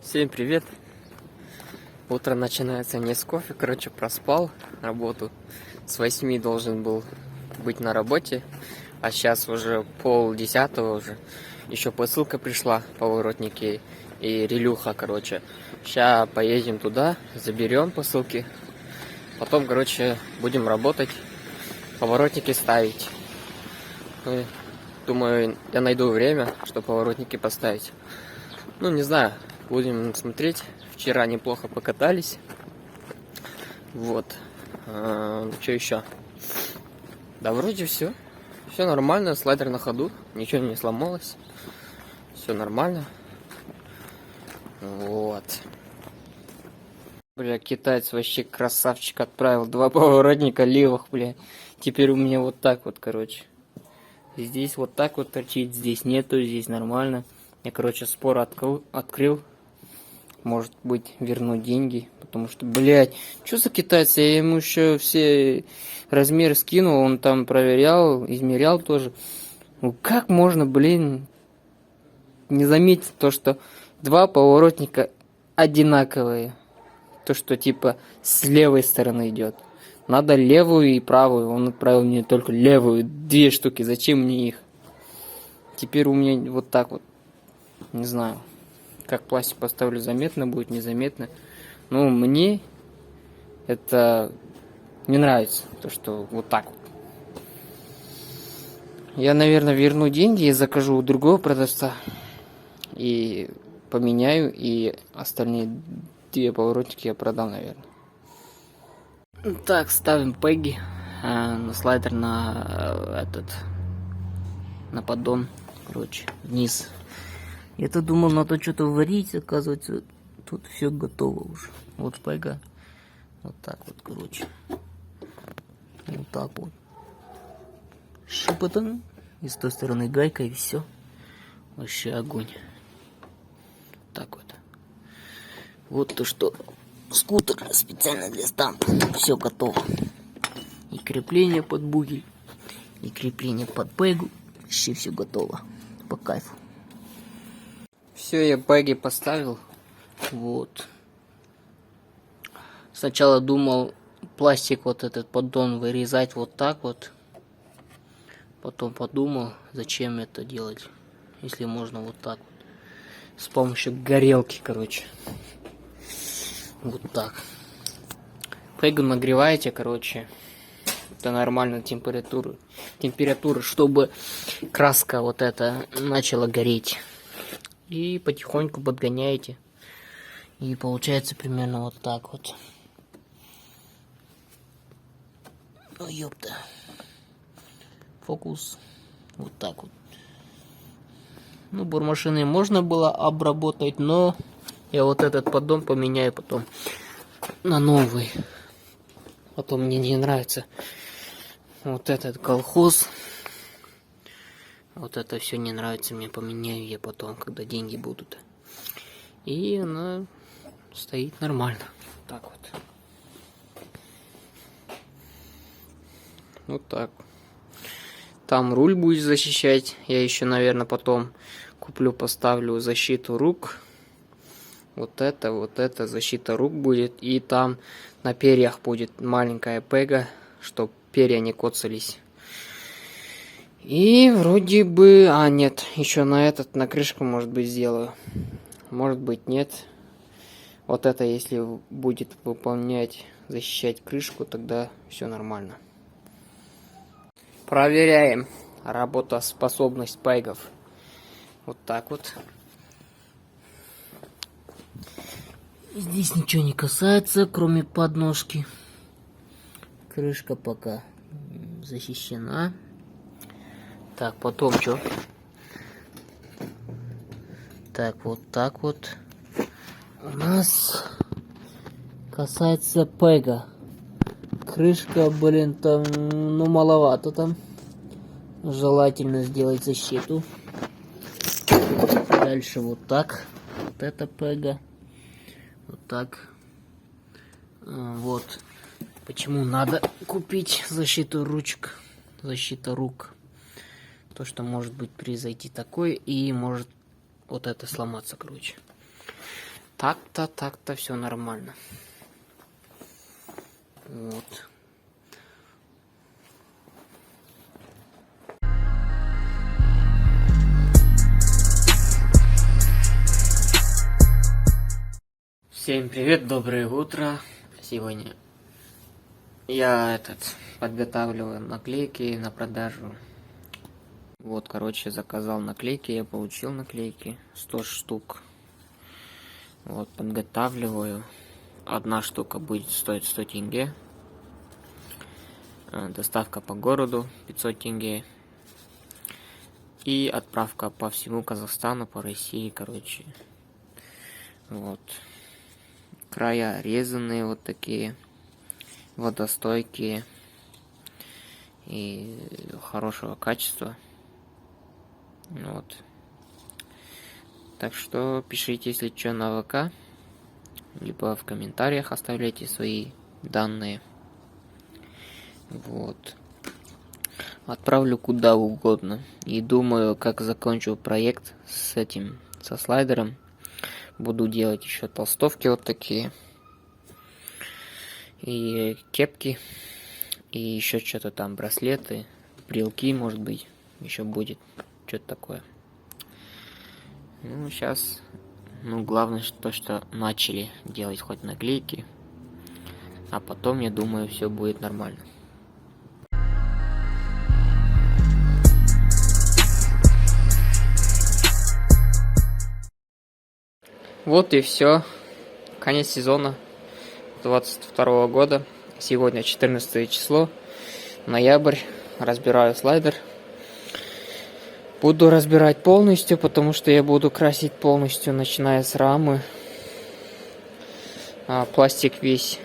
Всем привет! Утро начинается не с кофе, короче, проспал работу. С 8 должен был быть на работе, а сейчас уже 9:30 уже. Еще посылка пришла, поворотники и релюха, короче. Сейчас поедем туда, заберем посылки. Потом, короче, будем работать, поворотники ставить. Думаю, я найду время, чтобы поворотники поставить. Ну, не знаю, будем смотреть. Вчера неплохо покатались. Вот. Что еще? Да вроде все. Все нормально, слайдер на ходу. Ничего не сломалось. Все нормально. Вот. Бля, китаец вообще красавчик, отправил 2 поворотника левых, бля. Теперь у меня вот так вот, короче. Здесь вот так вот торчит, здесь нету, здесь нормально. Я, короче, спор открыл. Может быть, верну деньги. Потому что, блядь, что за китайец? Я ему еще все размеры скинул. Он там проверял, измерял тоже. Ну как можно, блин, не заметить то, что 2 поворотника одинаковые? То, что типа с левой стороны идет. Надо левую и правую. Он отправил мне только левую. 2 штуки. Зачем мне их? Теперь у меня вот так вот. Не знаю. Как пластик поставлю, заметно будет, незаметно. Ну, мне это не нравится, то что вот так вот. Я, наверное, верну деньги и закажу у другого продавца. И поменяю, и остальные 2 поворотники я продам, наверное. Так, ставим пеги на слайдер, на на поддон, короче, вниз. Я-то думал, надо что-то варить, оказывается, тут все готово уже. Вот пега. Вот так вот, короче. Вот так вот. Шипотом. И с той стороны гайка, и все. Вообще огонь. Так вот. Вот то, что скутер специально для стампа. Все готово. И крепление под бугель, и крепление под пегу. Вообще все готово. По кайфу. Все, я пеги поставил. Вот. Сначала думал пластик вот этот поддон вырезать вот так вот. Потом подумал, зачем это делать, если можно вот так вот. С помощью горелки, короче. Вот так. Пегу нагреваете, короче, до нормальной температуры, чтобы краска вот эта начала гореть. И потихоньку подгоняете. И получается примерно вот так вот. Ну ёпта. Фокус. Вот так вот. Ну, бормашиной можно было обработать, но я вот этот поддон поменяю потом на новый. Потом мне не нравится вот этот колхоз. Вот это все не нравится мне, поменяю я потом, когда деньги будут. И она стоит нормально. Так вот. Вот так. Там руль будет защищать. Я еще, наверное, потом куплю, поставлю защиту рук. Вот это защита рук будет. И там на перьях будет маленькая пега, чтобы перья не коцались. И вроде бы... А, нет, еще на крышку, может быть, сделаю. Может быть, нет. Вот это, если будет выполнять, защищать крышку, тогда все нормально. Проверяем работоспособность пегов. Вот так вот. Здесь ничего не касается, кроме подножки. Крышка пока защищена. Так, потом что? Так вот. У нас касается пега. Крышка, блин, там, ну, маловато там. Желательно сделать защиту. Дальше вот так. Вот это пега. Вот так. Вот. Почему надо купить защиту ручек. Защита рук. То, что может быть произойти такое. И может вот это сломаться, короче. Так-то все нормально. Вот. Всем привет, доброе утро. Сегодня я подготавливаю наклейки на продажу. Вот, короче, заказал наклейки, я получил наклейки 100 штук. Вот, подготавливаю. Одна штука будет стоить 100 тенге. Доставка по городу 500 тенге. И отправка по всему Казахстану, по России, короче. Вот. Края резанные вот такие. Водостойкие. И хорошего качества. Вот. Так что пишите, если что, на ВК. Либо в комментариях оставляйте свои данные. Вот. Отправлю куда угодно. И думаю, как закончу проект со слайдером. Буду делать еще толстовки вот такие. И кепки. И еще что-то там, браслеты. Брелки, может быть. Еще будет. Что-то такое. Ну, сейчас... главное, что начали делать хоть наклейки. А потом, я думаю, все будет нормально. Вот и все. Конец сезона 22 года. Сегодня 14 число. Ноябрь. Разбираю слайдер. Буду разбирать полностью, потому что я буду красить полностью, начиная с рамы. Пластик весь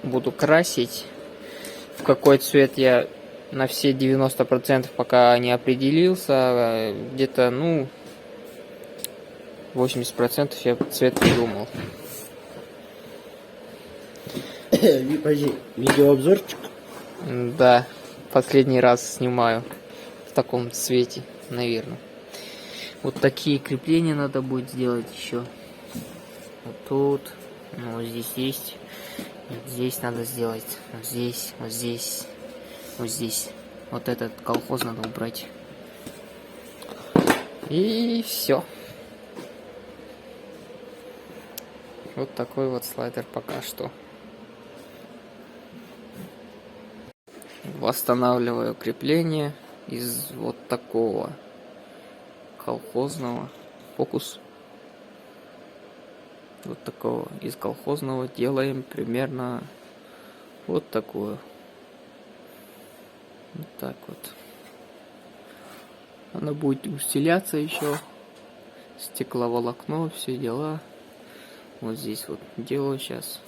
буду красить. В какой цвет я на все 90% пока не определился. Где-то, 80% я цвет придумал. Видеообзорчик? Да, последний раз снимаю в таком цвете, наверное. Вот такие крепления надо будет сделать еще. Вот тут, вот здесь есть. Вот здесь надо сделать. Вот здесь, вот здесь, вот здесь. Вот этот колхоз надо убрать. И все. Вот такой вот слайдер пока что. Восстанавливаю крепление из вот такого колхозного. Фокус. Вот такого из колхозного делаем примерно вот такую. Вот так вот. Она будет усиляться еще. Стекловолокно, все дела. Вот здесь вот делаю сейчас.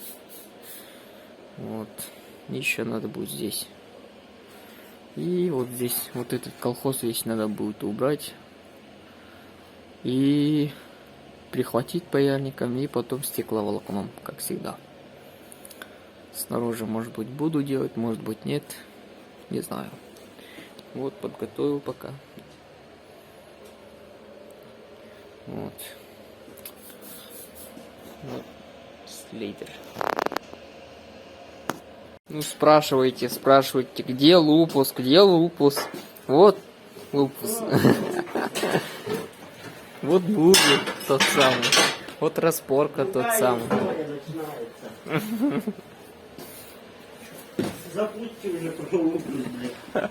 Вот. Еще надо будет здесь. И вот здесь вот этот колхоз весь надо будет убрать. И прихватить паяльником. И потом стекловолокном, как всегда. Снаружи, может быть, буду делать, может быть, нет. Не знаю. Вот, подготовил пока. Вот. Вот слайдер. Спрашивайте, где лупус, где лупус? Вот лупус. Вот бузы тот самый. Вот распорка тот самый. Запусти уже про лупус, блядь.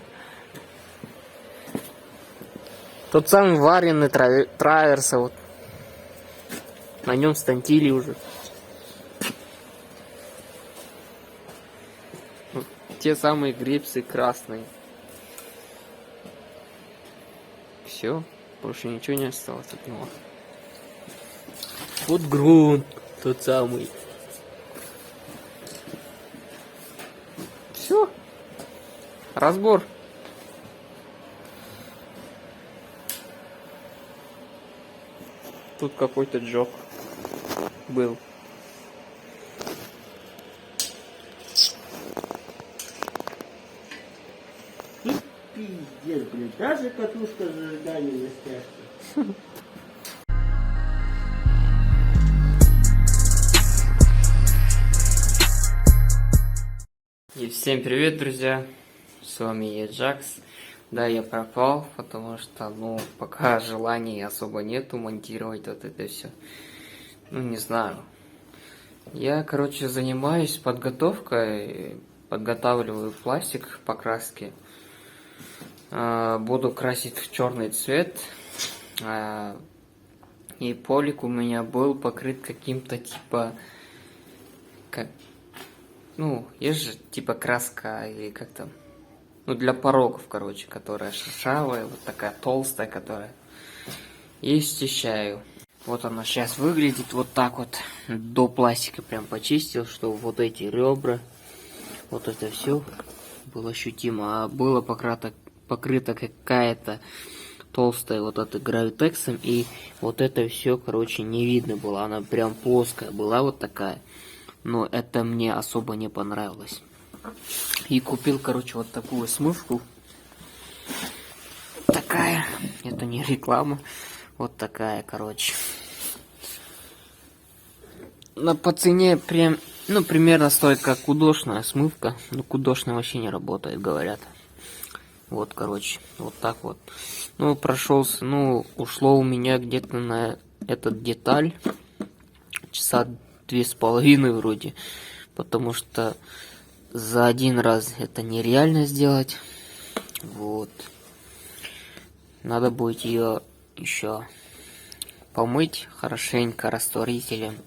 Тот самый вареный траверса. Вот. На нем стантили уже. Вот те самые грипсы красные. Все, больше ничего не осталось от него. Вот грунт тот самый. Все. Разбор. Тут какой-то джок был. Пиздец, блядь. Даже катушка зажигания на стяжке. Всем привет, друзья! С вами я, Джакс. Да, я пропал, потому что, пока желания особо нету монтировать вот это все. Не знаю. Я, занимаюсь подготовкой, подготавливаю пластик к покраске. Буду красить в черный цвет. И полик у меня был покрыт каким-то есть же краска или как там, для порогов, которая шершавая, вот такая толстая, которая. И счищаю. Вот она сейчас выглядит вот так вот. До пластика прям почистил, чтобы вот эти ребра, вот это все было ощутимо. А было покрыто какая-то толстая вот этой гравитексом, и вот это все, не видно было. Она прям плоская была вот такая. Но это мне особо не понравилось. И купил, вот такую смывку. Такая. Это не реклама. Вот такая, по цене прям, примерно стоит как кудошная смывка. Но кудошная вообще не работает, говорят. Вот, вот так вот. Прошелся, ушло у меня где-то на этот деталь часа 2,5 вроде, потому что за один раз это нереально сделать. Вот. Надо будет ее еще помыть хорошенько растворителем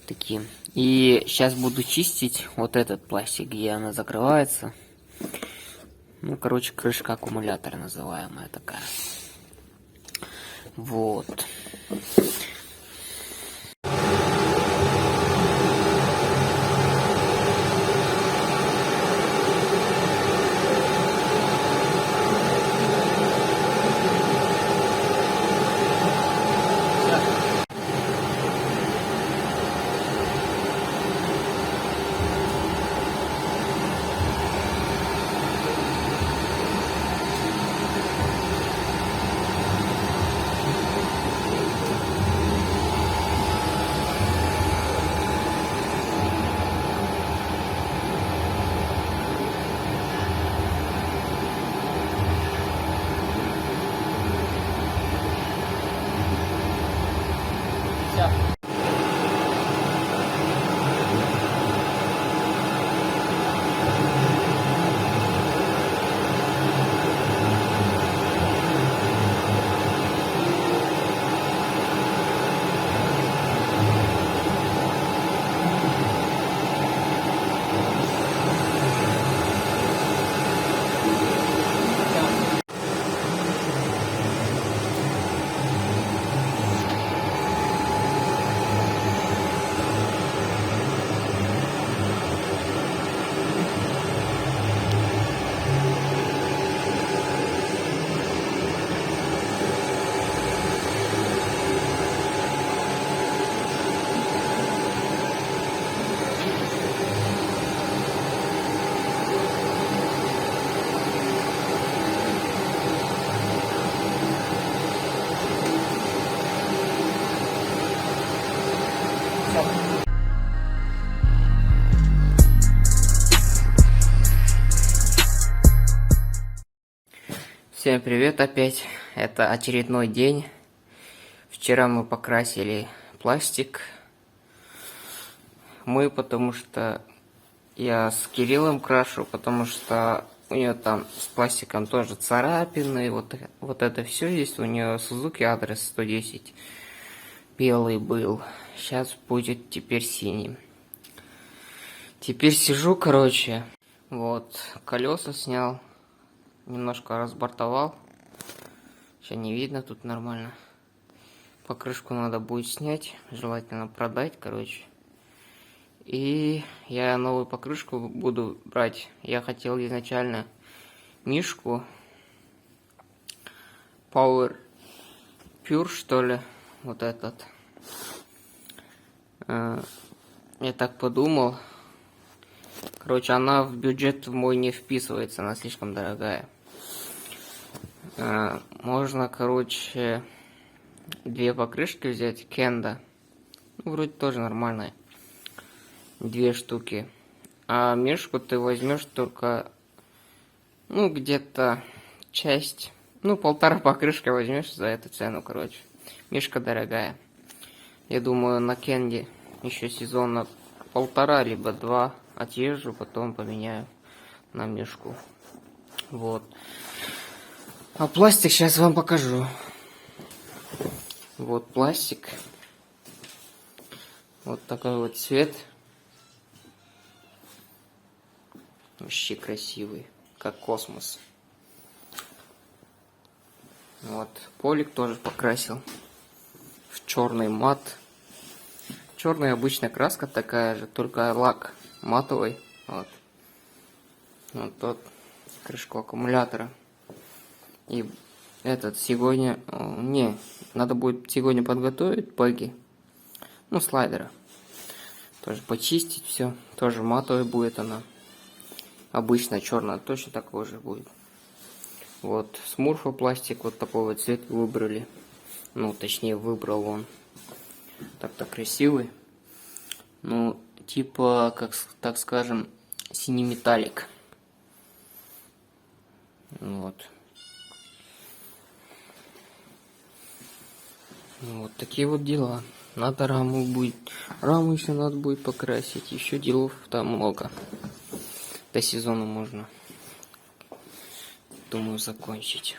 таким. И сейчас буду чистить вот этот пластик, где она закрывается. Крышка аккумулятора называемая такая. Вот. Всем привет опять. Это очередной день. Вчера мы покрасили пластик. Потому что я с Кириллом крашу, потому что у нее там с пластиком тоже царапины. Вот это все есть. У нее Suzuki адрес 110. Белый был. Сейчас будет теперь синий. Теперь сижу, вот, колеса снял. Немножко разбортовал. Сейчас не видно тут нормально. Покрышку надо будет снять. Желательно продать, И я новую покрышку буду брать. Я хотел изначально Мишку. Power Pure, что ли. Вот этот. Я так подумал. Она в бюджет мой не вписывается. Она слишком дорогая. Можно, две покрышки взять. Кенда. Вроде тоже нормальная. 2 штуки. А мишку ты возьмешь только, ну, где-то часть, ну, 1,5 покрышка возьмешь за эту цену, короче. Мишка дорогая. Я думаю, на Кенди еще сезона 1,5 либо 2 отъезжу, потом поменяю на мишку. Вот. А пластик сейчас вам покажу. Вот пластик. Вот такой вот цвет. Вообще красивый, как космос. Вот, полик тоже покрасил в черный мат. Черная обычная краска такая же, только лак матовый. Вот. Вот тот крышку аккумулятора. И этот сегодня... Не, надо будет сегодня подготовить баги. Ну, слайдера. Тоже почистить все. Тоже матовый будет она. Обычно черная точно такой же будет. Вот, смурфа пластик вот такой вот цвет выбрали. Ну, точнее, выбрал он. Так-то красивый. Ну, типа, как так скажем, синий металлик. Вот. Вот такие вот дела. Надо раму будет. Раму еще надо будет покрасить. Еще делов там много. До сезона можно, думаю, закончить.